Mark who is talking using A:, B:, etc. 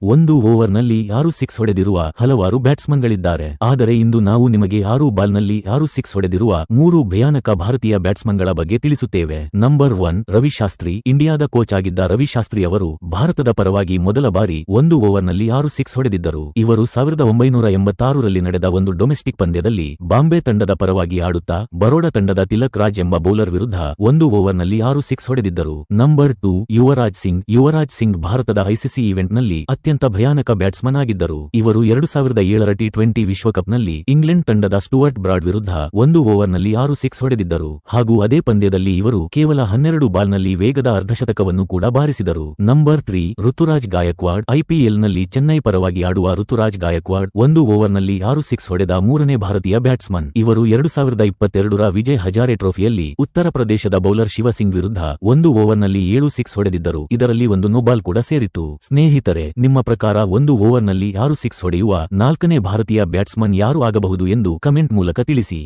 A: ಒಂದು ಓವರ್ನಲ್ಲಿ 6 ಸಿಕ್ಸ್ ಹೊಡೆದಿರುವ ಹಲವಾರು ಬ್ಯಾಟ್ಸ್ಮನ್ಗಳಿದ್ದಾರೆ. ಆದರೆ ಇಂದು ನಾವು ನಿಮಗೆ 6 ಬಾಲ್ನಲ್ಲಿ 6 ಸಿಕ್ಸ್ ಹೊಡೆದಿರುವ 3 ಭಯಾನಕ ಭಾರತೀಯ ಬ್ಯಾಟ್ಸ್ಮನ್ಗಳ ಬಗ್ಗೆ ತಿಳಿಸುತ್ತೇವೆ. ನಂಬರ್ 1 ರವಿಶಾಸ್ತ್ರಿ. ಇಂಡಿಯಾದ ಕೋಚ್ ಆಗಿದ್ದ ರವಿಶಾಸ್ತ್ರಿ ಅವರು ಭಾರತದ ಪರವಾಗಿ ಮೊದಲ ಬಾರಿ ಒಂದು ಓವರ್ನಲ್ಲಿ 6 ಸಿಕ್ಸ್ ಹೊಡೆದಿದ್ದರು. ಇವರು 1986ರಲ್ಲಿ ನಡೆದ ಒಂದು ಡೊಮೆಸ್ಟಿಕ್ ಪಂದ್ಯದಲ್ಲಿ ಬಾಂಬೆ ತಂಡದ ಪರವಾಗಿ ಆಡುತ್ತಾ ಬರೋಡಾ ತಂಡದ ತಿಲಕ್ ರಾಜ್ ಎಂಬ ಬೌಲರ್ ವಿರುದ್ಧ ಒಂದು ಓವರ್ನಲ್ಲಿ 6 ಸಿಕ್ಸ್ ಹೊಡೆದಿದ್ದರು. ನಂಬರ್ 2 ಯುವರಾಜ್ ಸಿಂಗ್. ಯುವರಾಜ್ ಸಿಂಗ್ ಭಾರತದ ಐಸಿಸಿ ಈವೆಂಟ್ನಲ್ಲಿ ಅತ್ಯಂತ ಭಯಾನಕ ಬ್ಯಾಟ್ಸ್ಮನ್ ಆಗಿದ್ದರು. ಇವರು 2007ರ ಟಿ20 ವಿಶ್ವಕಪ್ನಲ್ಲಿ ಇಂಗ್ಲೆಂಡ್ ತಂಡದ ಸ್ಟುವರ್ಟ್ ಬ್ರಾಡ್ ವಿರುದ್ಧ ಒಂದು ಓವರ್ನಲ್ಲಿ 6 ಸಿಕ್ಸ್ ಹೊಡೆದಿದ್ದರು. ಹಾಗೂ ಅದೇ ಪಂದ್ಯದಲ್ಲಿ ಇವರು ಕೇವಲ 12 ಬಾಲ್ನಲ್ಲಿ ವೇಗದ ಅರ್ಧಶತಕವನ್ನು ಕೂಡ ಬಾರಿಸಿದರು. ನಂಬರ್ 3 ಋತುರಾಜ್ ಗಾಯಕ್ವಾಡ್. ಐಪಿಎಲ್ನಲ್ಲಿ ಚೆನ್ನೈ ಪರವಾಗಿ ಆಡುವ ಋತುರಾಜ್ ಗಾಯಕ್ವಾಡ್ ಒಂದು ಓವರ್ನಲ್ಲಿ 6 ಸಿಕ್ಸ್ ಹೊಡೆದ ಮೂರನೇ ಭಾರತೀಯ ಬ್ಯಾಟ್ಸ್ಮನ್. ಇವರು 2022ರ ವಿಜಯ್ ಹಜಾರೆ ಟ್ರೋಫಿಯಲ್ಲಿ ಉತ್ತರ ಪ್ರದೇಶದ ಬೌಲರ್ ಶಿವ ಸಿಂಗ್ ವಿರುದ್ಧ ಒಂದು ಓವರ್ನಲ್ಲಿ 7 ಸಿಕ್ಸ್ ಹೊಡೆದಿದ್ದರು. ಇದರಲ್ಲಿ ಒಂದು ನೋಬಾಲ್ ಕೂಡ ಸೇರಿತ್ತು. ಸ್ನೇಹಿತರೆ, ನಿಮ್ಮ ಪ್ರಕಾರ ಒಂದು ಓವರ್ನಲ್ಲಿ 6 ಸಿಕ್ಸ್ ಹೊಡೆಯುವ 4ನೇ ಭಾರತೀಯ ಬ್ಯಾಟ್ಸ್ಮನ್ ಯಾರು ಆಗಬಹುದು ಎಂದು ಕಮೆಂಟ್ ಮೂಲಕ ತಿಳಿಸಿ.